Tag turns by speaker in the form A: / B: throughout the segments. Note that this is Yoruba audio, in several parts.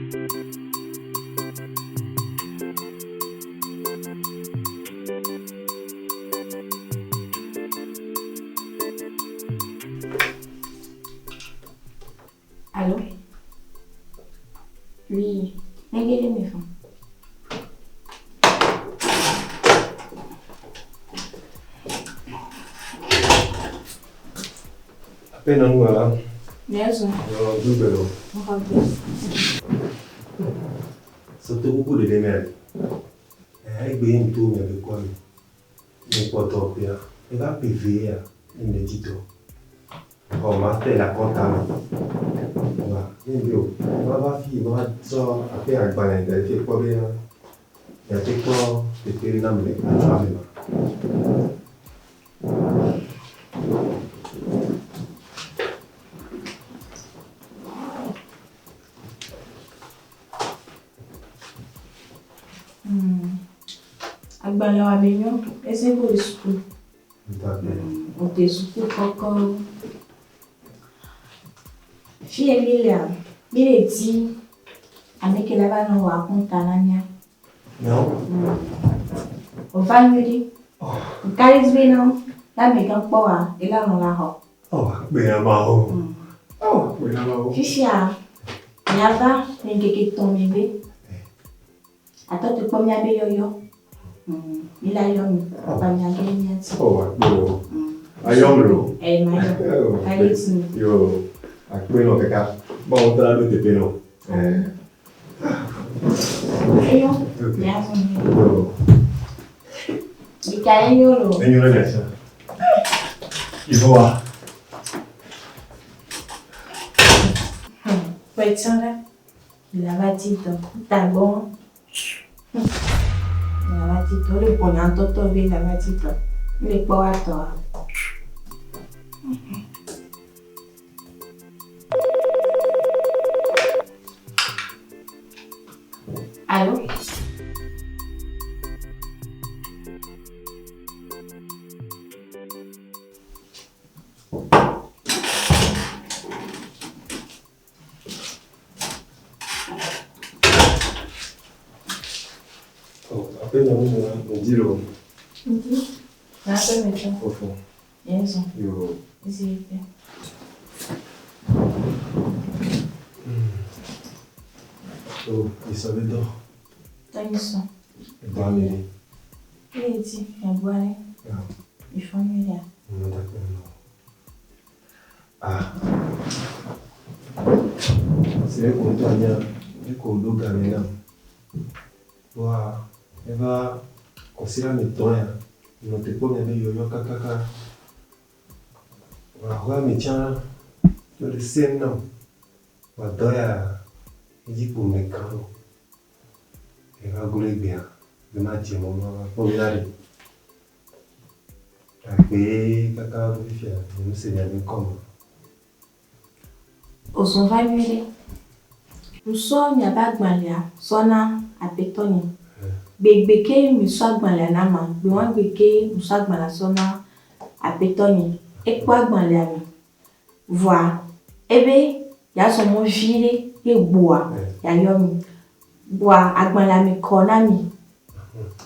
A: Allô? Oui, regardez mes fonds.
B: Appelle nous là.
A: Merci.
B: Double.
A: On va bien.
B: Ça te beaucoup de démerde. Avec bien tout, mais avec quoi? Mais pas trop bien. Il va payer, il me dit tout. Oh, master la comptable. Voilà. On va faire, on va ça après avec Balin. Il fait quoi bien? Il a fait quoi? Il fait rien mais à travers.
A: Agbala wa benyo, ese ko school.
B: D'accord.
A: On te school koko. Fi Emilia, bile ti ameke la ba no wa konta nanya.
B: Non.
A: O va nyudi. O karis be no, la me kan po wa, e la no la ho.
B: Oh, bien marrant. Oh, bien marrant.
A: Fishia, nyava, ngeke tombe. Ato te po mia be yo. Ila yomi, panyage nyati.
B: Oh, bon. Ayomlo.
A: Mayo. Kayeti.
B: Yo, akpeno kaka. Bon, on t'a le tepeno.
A: Ayo.
B: Ok.
A: Yazo.
B: Yo.
A: Dikayenyolo.
B: Enyolo nessa. Ivoa.
A: Poetsanga. Il a batito. Tá bom. Il a batito. Le ponyan toto be la batito. Le poato. Allô?
B: Oh, appelle nous, on dit le.
A: Un peu méchant.
B: Au fond.
A: Yes.
B: Yo.
A: Ici.
B: Oh, il savait d'or.
A: T'as une son.
B: Dans les.
A: Il est dit, il y a boire. Il faut mieux là.
B: Non, d'accord, non. Ah. C'est vrai qu'on doit bien. Du coup, l'eau gagne là. Waouh. Elle va considérer mes temps. Il n'était pas bien yo yo kaka. Waouh, mais tiens, le scène non. Waouh, il dit pour mes crânes. Il va gouler bien. Le matin, maman, pour y aller. Après, kaka, vous fiez, nous c'est bien comme.
A: Au son va mieux. Nous sommes à Bagmalia, sona à Pétoni. Bébé, nous sommes à la Nama, loin bébé, nous sommes à la sona à Pétoni. Et quoi, Bagmalia? Voir. Eh bien, il y a son mot viré et bois. Il y a yomi. Bois, Agmala me konami.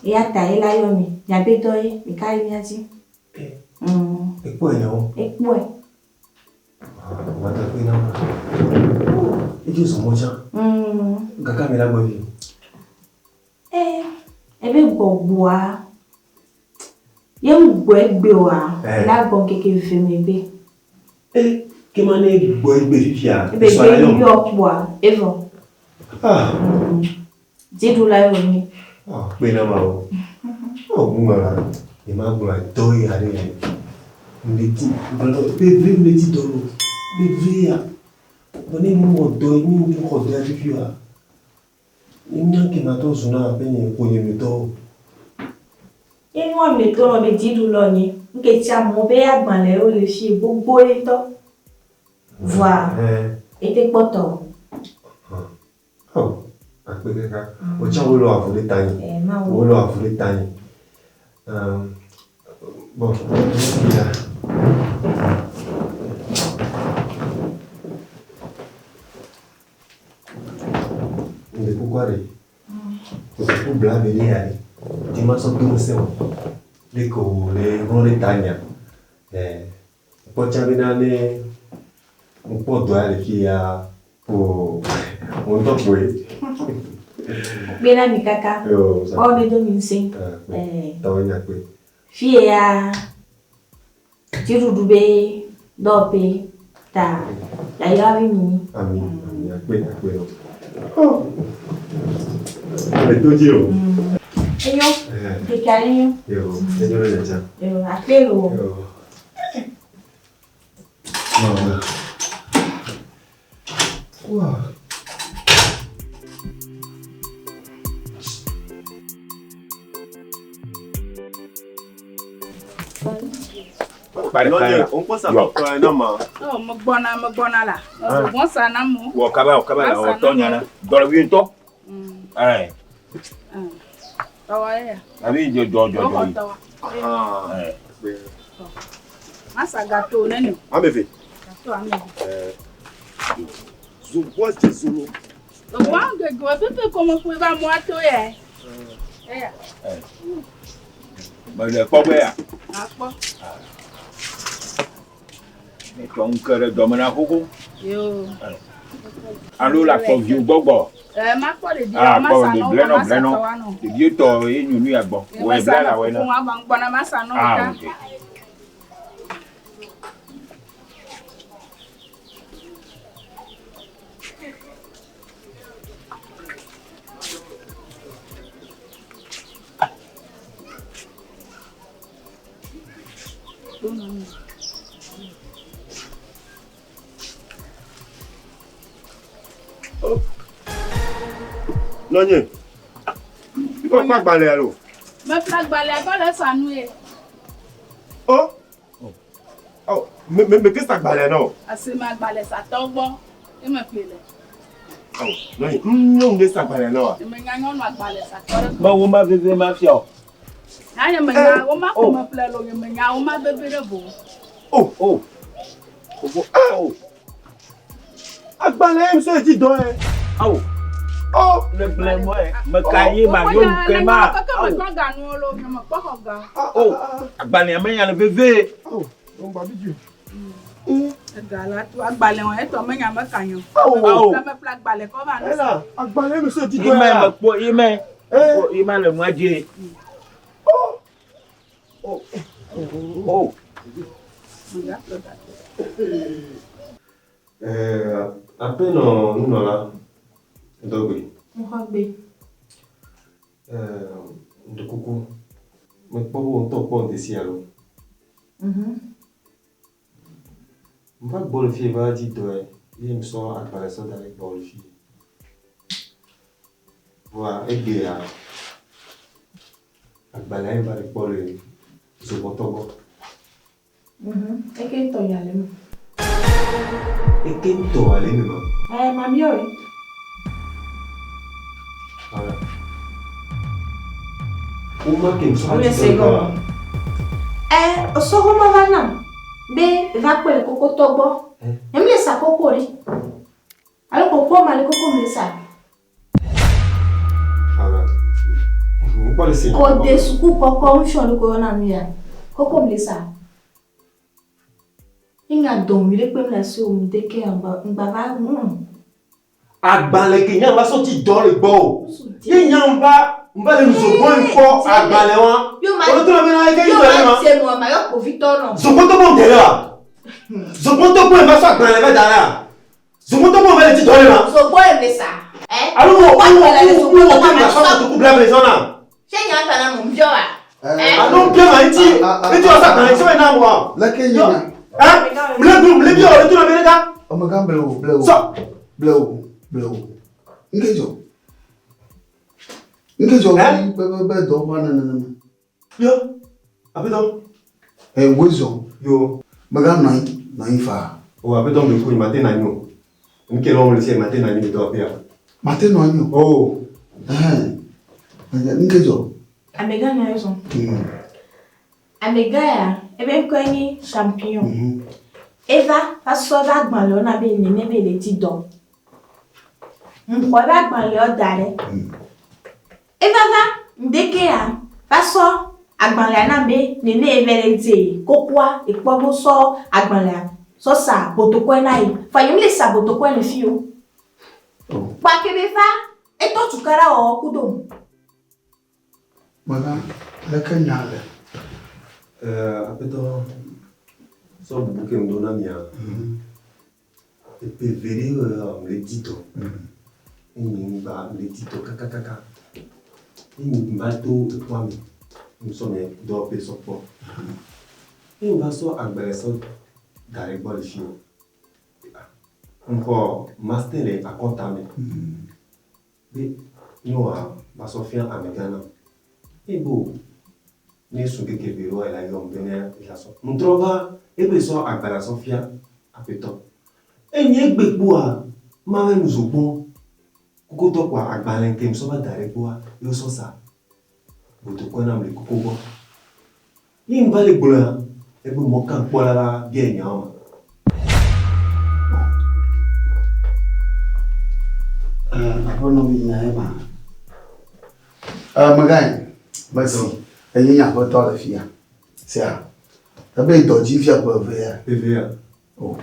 A: Et à ta la yomi. Il y a bédoye, mais quand il y a dit.
B: Et quoi, non?
A: Et quoi?
B: On va taper là. Et tu es mon chien. Kaka, mais la bonne vie.
A: Eh bien, bois. Il y a un bois, là, bon, quelqu'un fait mes bé.
B: Eh, comment est-ce que bois béfia?
A: Eh bien, il y a un bois, et bon.
B: Ah.
A: Dis-nous là, oui.
B: Ah, ben là, oh, moi, il m'a dit, toi, il y a des. Bébé, me dit, dolo. Bébé, on est mon dos, il nous dit, on doit vivre. Il n'y a que ma tour, on a à peine pour y mettre.
A: Il y a un métro, mais dis-nous là, ni. Que tu as mon père, dans les hauts, les filles, beaucoup de temps. Voir. Et t'es content.
B: Oh, après, on tient au loin pour les tailles. Au loin pour les tailles. Bon, blanc venir aller. Dis-moi ça que c'est les co les gros les tania. Poi c'è un po' d'are qui a un po' poi.
A: Bela mi kaka.
B: Yo, ça.
A: Oh, ne do mi sing.
B: Tawanya kwe.
A: Fie ya. Jirudube dope ta. Ya yavi mi.
B: Ami, kwe. Oh. Ale tojo.
A: Eyo. Kekali.
B: Yo, señor de cha.
A: Yo, apelo.
B: Yo. Mama. Wow. On pense à toi non ma.
C: Oh, magbona la. Bon ça na mo.
D: Wo kaba la o tonya na. Do wi nto.
C: Tawa ya.
D: Abi jo.
C: Masa gâteau nene.
B: Ameve.
C: Gâteau ameve.
B: Bois de zulu.
C: Le bois de go pepe como foi va moto é.
D: Ba le ko be ya.
C: Apo.
D: Ne ton kere do mana hugu.
C: Yo.
D: Alo la ko viu gbogbo.
C: Ma ko le di masa no.
D: Bleno. De bi to enu nu agbo. We bla la we na.
C: Ko wa ban gbona masa no
D: Ah,
C: ka.
D: okay.
B: Nonye. Iko pa gbale alo.
C: Me flag balé ba le sanu e.
B: Oh. Oh, me que ça gbale no.
C: Ase ma balé sa togbo. E me pele.
B: Oh, nonye. Non de ça gbale no.
C: E me nganyo no balé sa togbo.
D: Ma wo ma bebe ma fio.
C: Na ye me nga o ma ko me pele lo ye me nga o ma bebe de bo.
B: Oh. Agbale me se ti don e.
D: Awo.
B: Oh,
D: Le blemo e. Me kayi ma yo ke ma.
C: Ka me ko ga nu lo me ko ko ga.
D: Oh. Agbani ame ya le bebe.
B: oh, on ba bi ju.
C: E ga la tu agbale won e to me nya me kanyo.
D: Oh.
C: Me flag balé ko ba nu.
B: Ela, agbale me se ti don
D: Ime
B: e.
D: me po ime. Ime le mu aje. Oh.
B: Appena uno là. Dogui.
A: Mhagbe.
B: De coucou. Mais pas bon temps pour d'ici alors. On va bon fille va dire toi. Il me sort à paraître avec bon fille. Voilà, et bien ak balay va le pour le je botogo.
A: E ke to ya le mo.
B: Et que toi aller même.
A: Mami yo.
B: Voilà. Uma que me sort
A: Ole se go. O so ho ma va na. Be va kwele koko togbo. Em le sa koko ri. Alo koko ma le koko me sa.
B: Voilà. On parle c'est.
A: Ko de suku koko un shon ko na mi ya. Koko me sa. Inga don mi le pe me la so mu de ke ngba va
B: Agbale ki yan ba so ti do le gbo. Ye yan ba mba le so bo nko agbale won. O to lo bi na ke
A: yo
B: yo le ma.
A: se mo ma yo ko Victor no.
B: So ko to bo de la. So ko to bo e ma so agbale be da la. So ko to bo be ti do le ma.
A: So boy me sa.
B: Alo mo la fa to ku bla be so na.
A: Se nya ta na mo mjo wa.
B: Alo bi ma nti. Nti o sa kan so na mo.
E: La ke yina.
B: Le bi o to lo bi ka.
E: O maga bleu.
B: So
E: Bleu. Ngejo be do ba na.
B: yo. Abedo.
E: Wezo.
B: Yo.
E: Maga nai fa.
B: O abedo me ku ni mate na nyu. Nke lo mo le se mate na nyu do bia.
E: Mate no anyo.
B: Oh.
E: Ngejo.
A: Amega nya yo so. Amega ya ebe ko ni champion. Eva aso da gban lo na be ni ne be le ti do. Mpo ba gban le o dare. va ndeke ya façon agbanle na be ne ne everete kokwa ikpobo so agbanle so sa botokwe na yi fa yim le sa botokwe le fio pa ke be fa e to tukara o kudo
E: Mana le kenyale.
B: Apeto so buke mdona mia. E pe veri le tito. Ini ba le tito kaka. Ini ba to e kwami. Nous sommes do pe sopo. Ini ba so agbere so dare bo le fio. Encore master le akontame. Be no ba so fian amegana. E bo nessun che vero è la yombene la so non trova e pe so agbara sofia apeto e ni egbe gboa ma we nuzogbo koko to kwa agbara nke mi so ba dare gboa yo so sa boto ko na mle koko gbo yi mbale gbola e bo mo kan pola la bi eyan ma
E: Abono mi na ema. Magai. Basi. Eyin ya ko to le fia. Sia. Tabe doji fia ko ve ya.
B: PVA
E: Oh.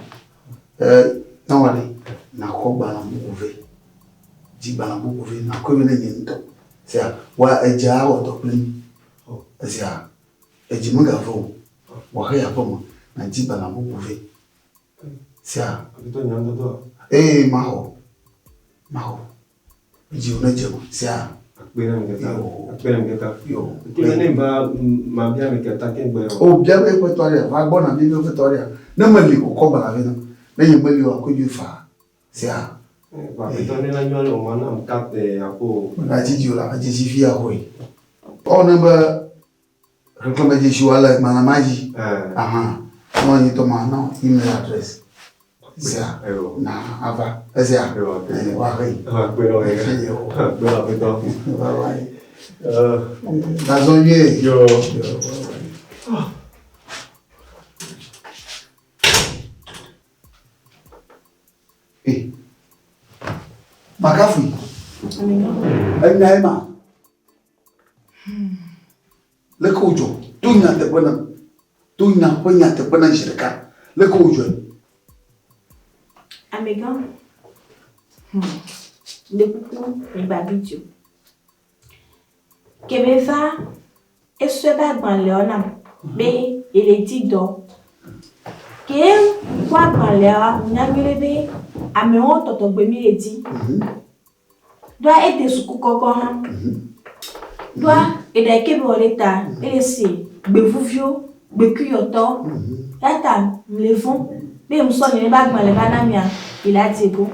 E: Na wale na ko gba na mu ve. Ji gba na mu ve na ko mi le yin to. Sia. Wa eja o to plin. Oh. Sia. Eji mu ga fo. Wa ha ya po na ji gba na mu ve. Sia.
B: apeto nyando to
E: Maho. Eji una jemo. Sia.
B: akpera ngeta
E: Yo.
B: ki ne ba ma bia me keta ke gbe
E: O bia be Pretoria, va bona bi no Pretoria. Na mali ko ko bala ve no. Na yin mali wa ko ju fa. Sia.
B: ba apeto ne na nyo le o mana am kate ako
E: Na ji ju la ji fi ya hoi. O na ba reclame ji shi wala mana maji. Aha. No ni to ma no email address. Sia. Na ava. Sia. Wa gai.
B: akpera akpera apeto
E: Bye bye. Na zonye.
B: yo
E: Makafi.
A: amiga
E: Na ema. Le ko jo. Tunya te bana. Tunya ponya te bana shirika. Le ko jo.
A: amiga de kuku e babiju ke be fa e so ba agbanle ona be ele ti do ke kwa agbanle a nyangire be ame won toto gbe mi eti do a ete suku koko han do a e da ke be oleta ele si gbe fufio gbe kuyoto yata le fun be mo so ni ba agbanle ba na mi a ila ti go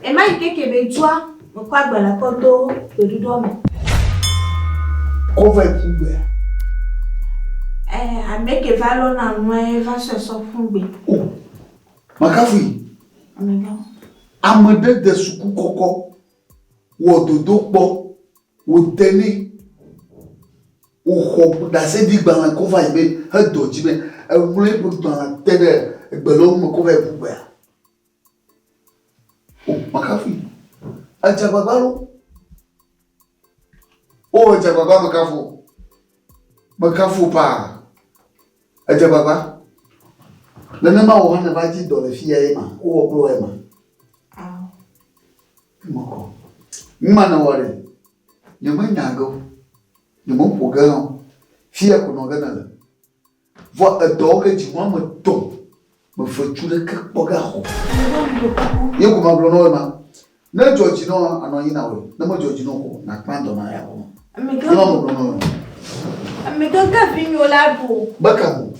A: e ma keke be jua mo kwa agbala ko to pedudo mi
E: Ko va pugbe.
A: ameke valo na no e va se so fun gbe
E: Oh. Makafi.
A: amiga
E: Amade de suku koko. Wo dodo po. Wo teni. O ho da se di gba ko va ibe he doji be. E mule bu gba tede egbelo mo ko va pugbe. Oh, Makafi. Ajababalo. Oh, Ajababa Makafu. Makafu pa. Ajababa. Lena ma wo na ba ji do le fia e ma. O wo e ma.
A: ah
E: Moko. Mma na wore. Nyama nyago. Nyama poga. Fia ko no gana la. Vo a doga ji mo to. Mo fa chule ka poga ho. Ye ko ma bro no ma. Na George no anoyi na we. Na mo George no ko na kpando na ya ko.
A: amiga
E: Ye mo bro no.
A: amiga ka fi mi ola bo
E: Bakamu.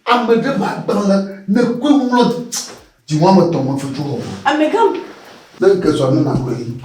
E: Amede ba bala na kwumlo. Ji mo to mo fa chu ho.
A: amiga
E: Dan ka so na ko yi.